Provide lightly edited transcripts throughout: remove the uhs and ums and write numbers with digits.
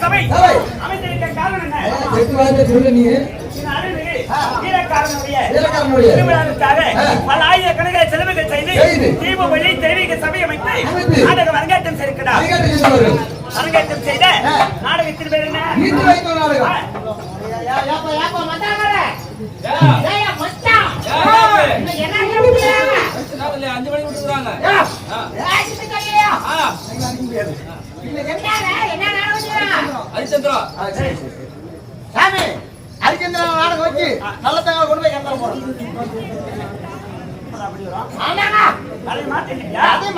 சபை அமைந்திருக்க காரணம் என்ன? பல ஆயிரக்கணக்கில் செலவுகள் செய்து தீபாவளி தெய்வீக சபை அமைத்து நாடகம் அரங்கேற்றம் செய்திருக்கிறார். அரங்கேற்றம் செய்த நாடகத்தின் பேர் என்ன? ஹரிச்சந்திரா நாடகம் வச்சு நல்ல தகவல் கொண்டு போய் கண்டா போறோம்.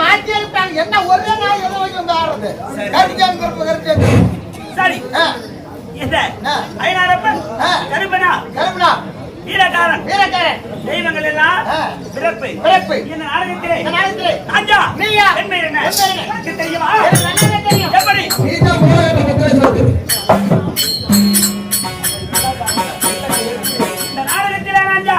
மாத்தி இருப்பாங்க. என்ன ஒரே நாள் எதை வச்சு வந்து ஆடுறது? கருத்தியான் கருப்பு கருத்தியான். சரி, கருப்பனா வீரக்காரன் தெய்வங்கள் எல்லாம் பிறப்பு. இந்த நாடகத்திலே ராஜா நீயா என்ன தெரியுமா? எப்படி இந்த நாடகத்திலே ராஜா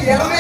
Yeah.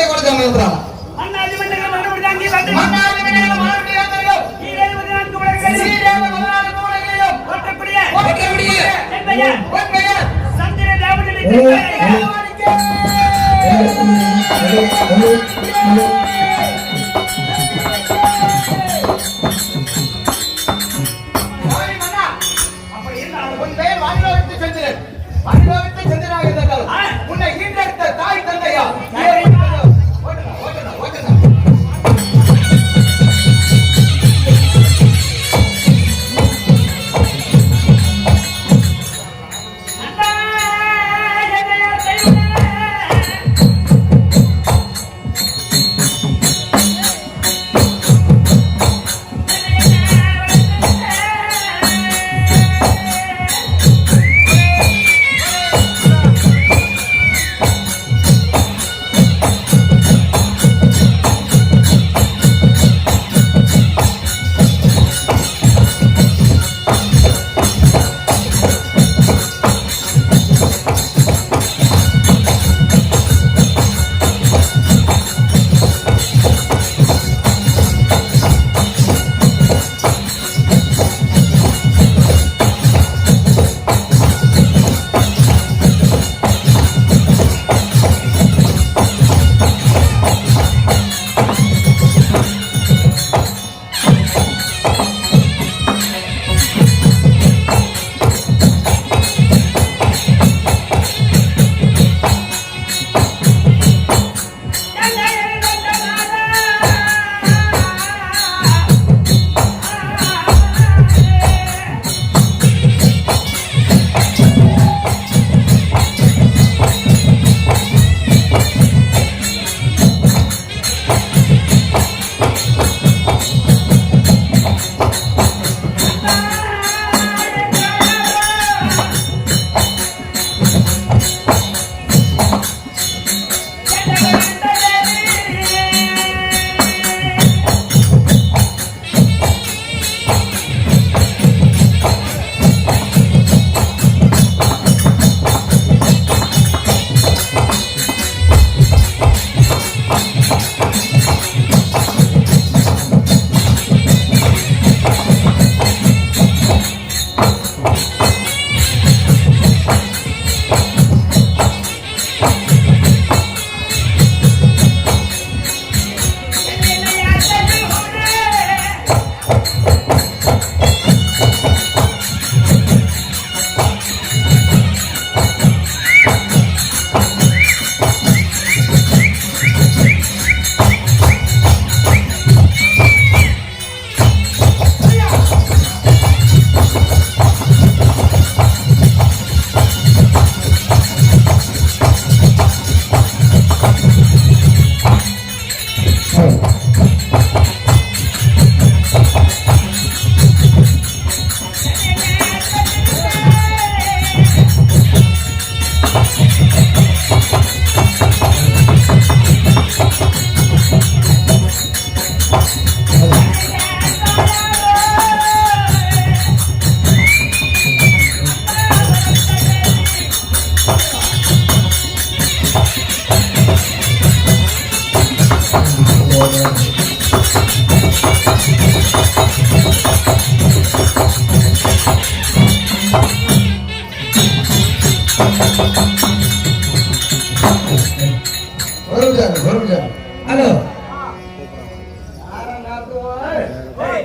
சந்திரன். ஓய்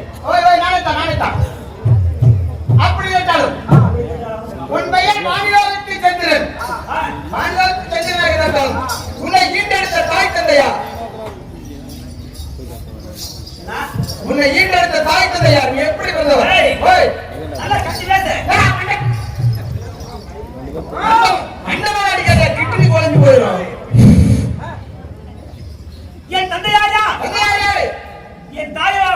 ஓய் நானேதான். அப்படி கேட்டாலும் உன் பெயர் மாநிலத்துக்கு சந்திரன். மாநிலத்துக்கு சந்திரனாக இருந்தாலும் உன்னை ஈண்டெடுத்த தாய் தந்தையார். உன்னை ஈண்டெடுத்த தாய் தந்தையார் நீ எப்படி வந்தவர்? ஓய் நல்லா கட்டி பேசு. அண்ணன் அடிக்காத கிட்னி குழம்பு போயிடும். என் தந்தையாரா? தந்தையாரே. என் தாயோ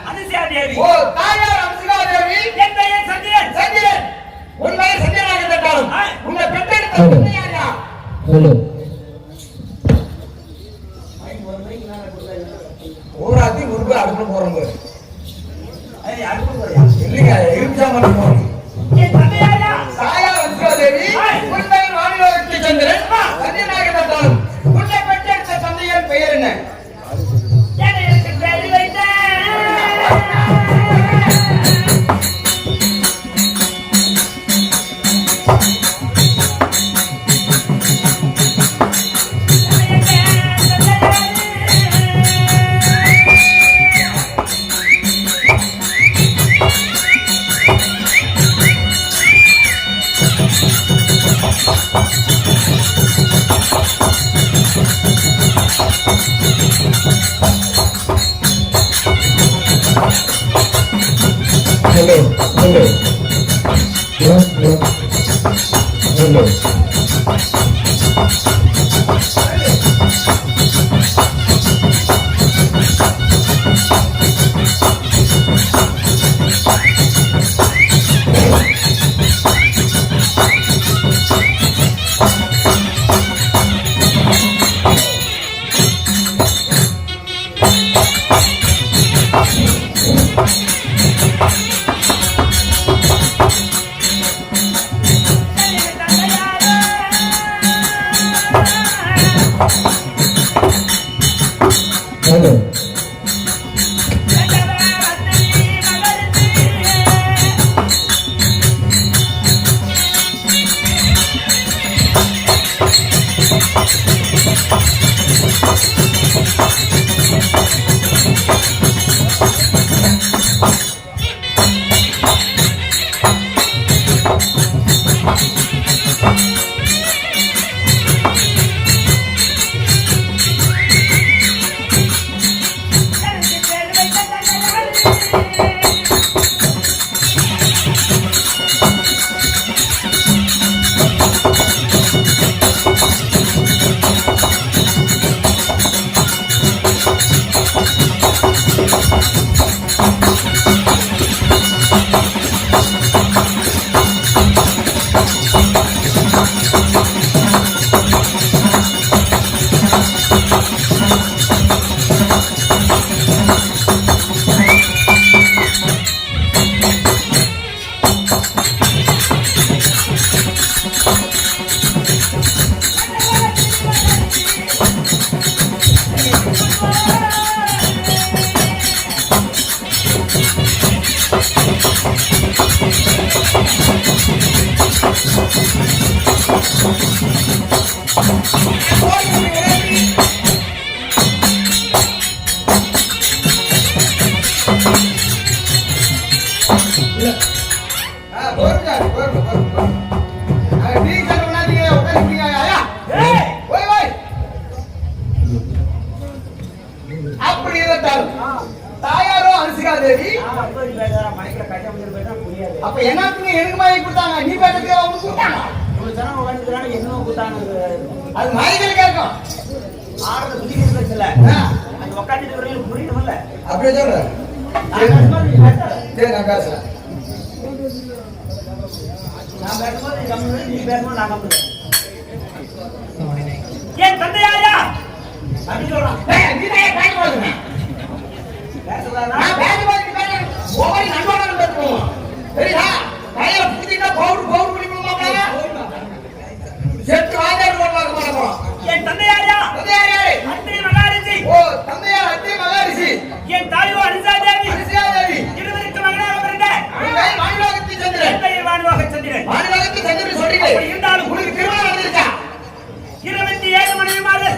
அனுசியா தேவி. ஓ தாயார் அனுசியா தேவி. என் பெயர் சந்திரன். சந்திரன். உன் பெயர் சந்திரனாக இருந்தாலும் உன்னை பெற்றெடுத்த தந்தையாரா? ஹலோ ஊராத்தி உருப்பு அடுப்பு போறோங்க. அடுப்பு போறியா? இல்லைங்க இருக்காம போறோம். என் தந்தையாரா? தாயார் அனுசியா தேவி. உன் பெயர் மாநிலத்துக்கு சந்திரன். சந்திரனாக இருந்தாலும் உன்னை பெற்றெடுத்த தந்தையார் பெயர் என்ன? எனக்கு பேரு வைத்த ஹலோ ஹலோ தாயாரோ அனுசிகா தேவி. அப்ப எனக்கு மாதிரி கொடுத்தாங்க. நீ பேசுறது அவங்களுக்கு கொடுத்தாங்க. அது மலைகள் கேட்கும். அப்படியே சொல்ற. சரி நான் பேசுறேன். என் தந்தையாரா? என் தந்தையாரா? அத்திரி மகாரிஷி. என் தாயோ அனுசா தேவி. இருவருக்கு மகனாக பிறந்த என் பெயர் வானுவாக சந்திரன். அப்படி இருந்தாலும் 27 மனைவிமார்கள்.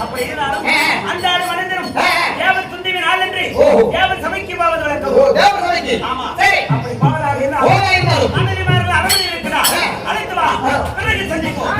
அப்படி இருந்தாலும் அன்றாட மனிதனும் தேவ துந்திவின் ஆள் என்று தேவ சபைக்கு போவது வழக்கம். தேவ சபைக்கு. ஆமா. சரி. அப்படி போவதாக இருந்தாலும் அண்ணனிமார்கள் அரவணை இருக்கிறார். அழைத்து வா. பிறகு சந்திப்போம்.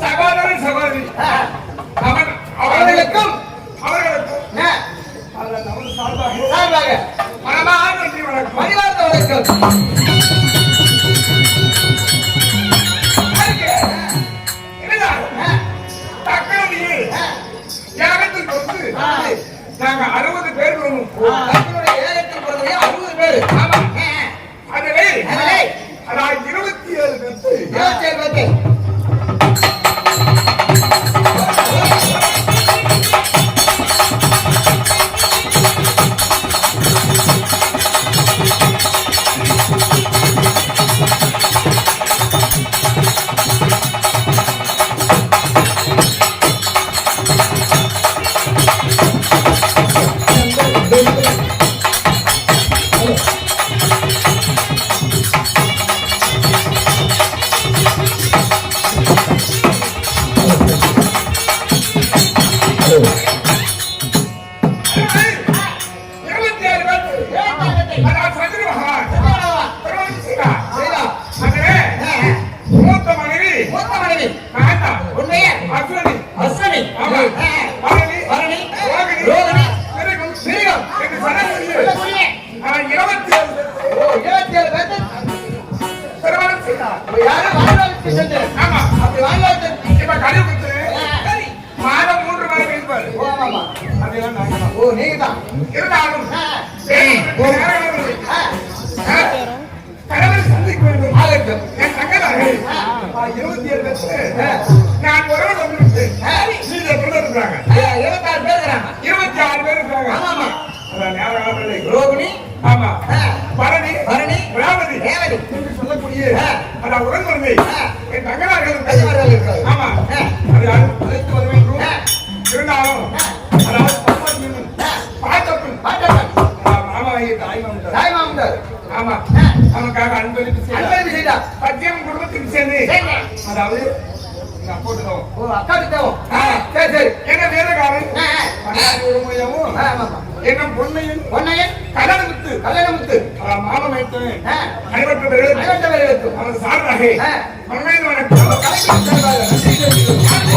சகோதரன் சகோதரி அவர்களுக்கும் சார்பாக மனமார்ந்த நன்றி வணக்கம். மணிவார்த்த வணக்கம். நாங்க 60 பேர் வருவோம். ஏகத்தில் பிறந்தவங்க 60 பேர். ஆமா. அதிலே 27 பேர் மூத்த மனைவி ஆமா உண்மையே அஸ்வினி அஸ்வினி ஆமா பரணி பரணி ரோகிணி ரோகிணி மிருகம் மிருகம் என்று சொன்னது சொல்லக்கூடிய 27 பேர் திருமணம் செய்தார் யாரு வாழ்வாழ்த்து சென்று ஆமா அப்படி வாழ்வாழ்த்து இப்ப கழிவுக்கு சரி மாதம் 3 மாதம் இருப்பாரு ஓ ஆமாமா அதெல்லாம் நாங்க ஓ நீங்க தான் இருந்தாலும் ஆ கடவுள் சந்திக்க வேண்டும் ஆகட்டும் என் தங்கதார்கள் 27 பேர் நான் ஒருவன் வந்துவிட்டேன் நீங்க எப்படி இருக்கிறாங்க 26 பேர் இருக்கிறாங்க 26 பேர் இருக்காங்க ஆமாமா அதான் நேரம் காலத்தில் ரோகிணி ஆமா பரணி பரணி ரேவதி ரேவதி என்று சொல்லக்கூடிய அதான் உடன்பிறந்தை என் தங்கதார்கள் கைவார்கள் இருக்கிறார்கள் ஆமா அது அழைத்து வர வேண்டும் இருந்தாலும் அதாவது பாட்டப்பின் மாமா தாய்மாமன் தாய்மாமன் ஆமா நமக்காக அன்பளிப்பு அன்பளிப்பு செய்தார் பத்தியம் குடும்பத்துக்கு சேர்ந்து அதாவது எங்க அப்போட்டு தான் ஓ அக்காவுக்கு தேவம் சரி சரி எங்க வேலைக்காரன் ஆமாமா என்ன பொண்ணையும் பொன்னையன் கல்யாணமுத்து கல்யாணமுத்து மாமன் வைத்தவன் ஆ அனைவர்கள் அனைவரும் அவன் சார்பாக ஆ. மண்மையில் வணக்கம் கலைக்கு செல்வார்கள்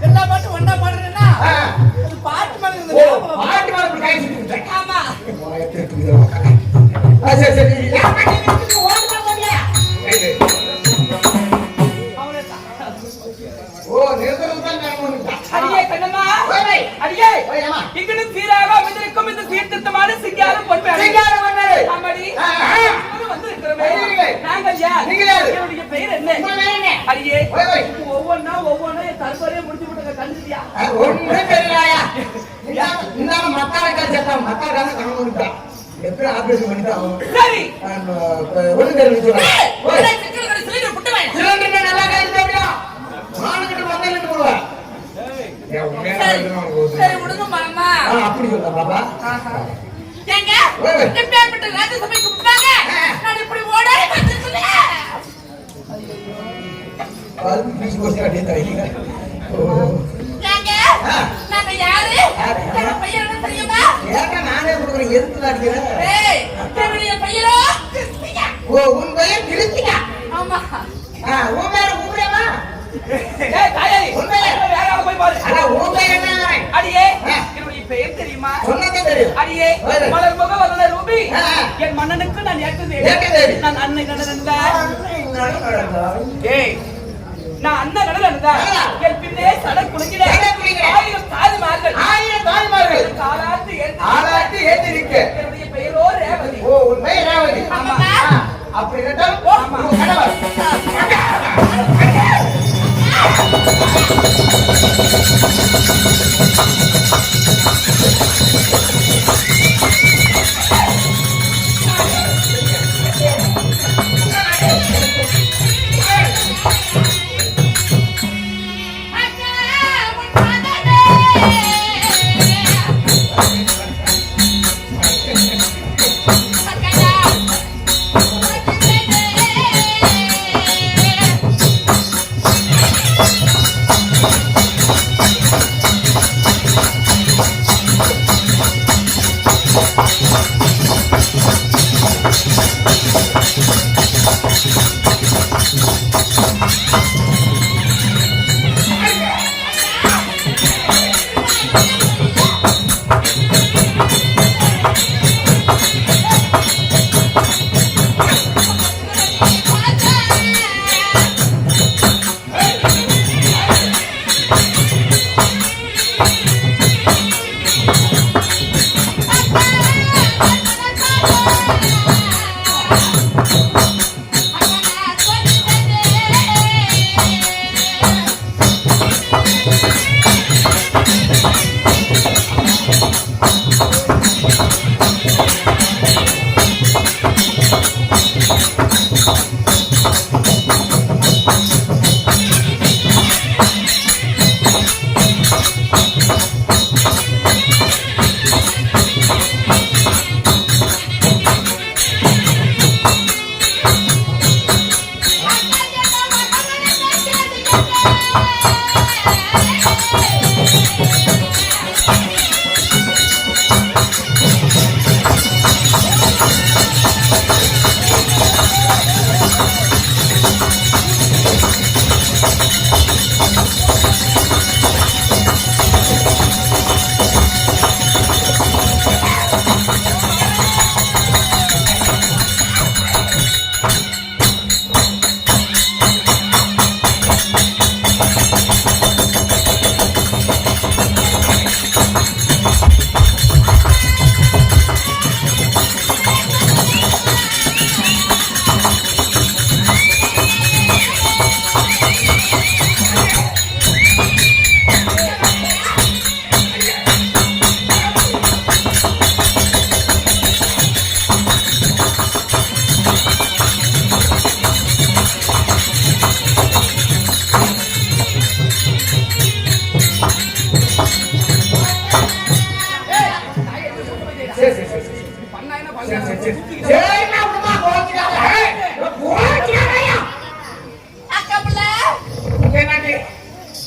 எல்லா பாட்டும் ஒண்ணா பாடுறேன்னா பாட்டு ஆமா அடியே கண்ணம்மா அடியே இங்கனும் சீராக வந்திருக்கும் இந்த சீர்திருத்தமான சிங்காரம் பொன்மை ஆமாடி வந்திருக்கிறோமே நாங்கள் யார் என்னுடைய பெயர் என்ன அடியே ஒவ்வொன்னா என் தற்போதைய முடிச்சு விட்டுங்க கண்டுதியா ஒன்றும் தெரியலையா இந்த மக்காரக்கா சேர்த்தான் மக்காரக்கான கணவன் எப்படி ஆபரேஷன் பண்ணிட்டான் சரி ஒண்ணு தெரிஞ்சு சிலிண்டர் நல்லா கழிச்சா மானுக்கிட்ட மந்தையிட்டு போடுவா சரி விடுங்க மாமா அப்படி சொல்ல பாப்பா ஏங்க எப்பேற்பட்ட ராஜசபை கூப்பிட்டாங்க நான் இப்படி ஓடாடி வந்துட்டேன் அது பீச் கோஸ்ட் அப்படியே தரீங்க ஏங்க நான் யாரு என் பையன் என்ன தெரியுமா ஏங்க நானே கொடுக்குறேன் எதுக்கு அடிக்கிறேன் ஏய் என்னுடைய பையனோ கிறிஸ்டியா உன் பையன் கிறிஸ்டியா ஆமா உன் பேர் உங்களேமா ஏய் தாயே உண்மையா வேற போய் பாரு அட உன் பேர் என்ன அடியே என்னுடைய பெயர் தெரியுமா சொன்னதே தெரியும் அடியே மலர் முக வதன ரூபி என் மன்னனுக்கு நான் ஏற்றது நான் அன்னை நடந்தா ஏய் நான் அண்ணன் நடந்தா என் பின்னே சடை குலுங்கிட 1000 தாய்மார்கள் காலாட்டு ஏத்தி நிற்க என்னுடைய பெயரோ ரேவதி உன் பெயர் ரேவதி ஆமா அப்படி கேட்டால் கணவர்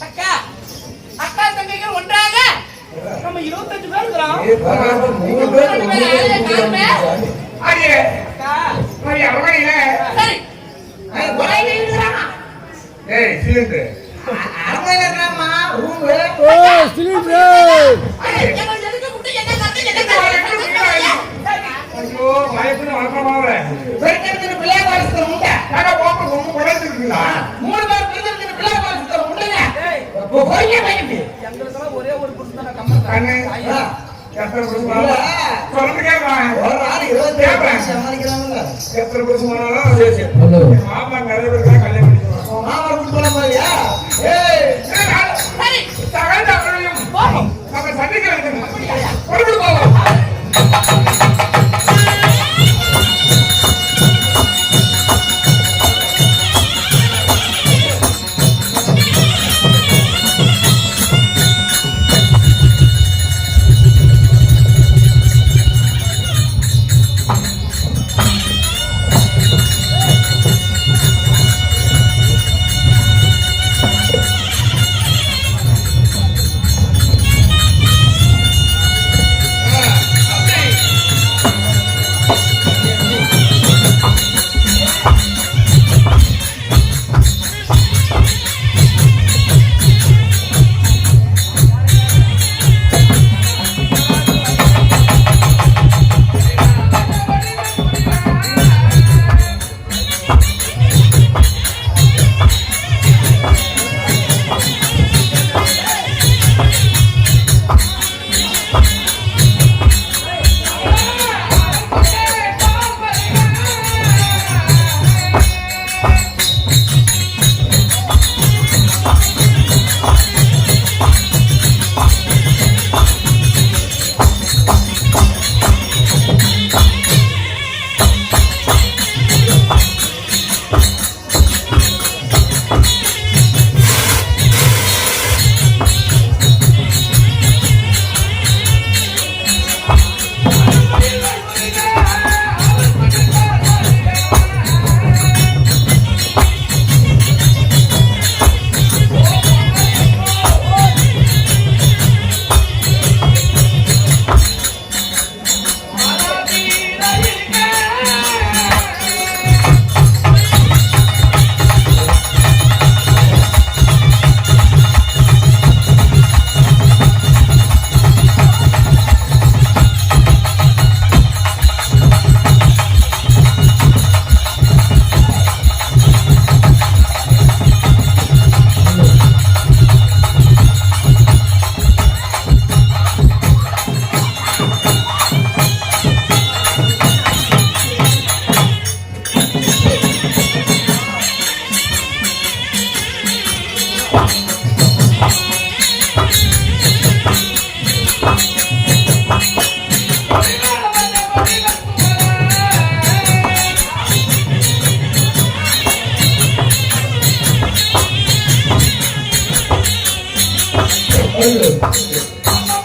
அக்கா அக்கா தங்கைகள் ஒன்றாக நம்ம 25 பேர் இருக்கிறோம். எங்களுக்கெல்லாம் ஒரே ஒரு புருஷன் தான் கம்மன் சரி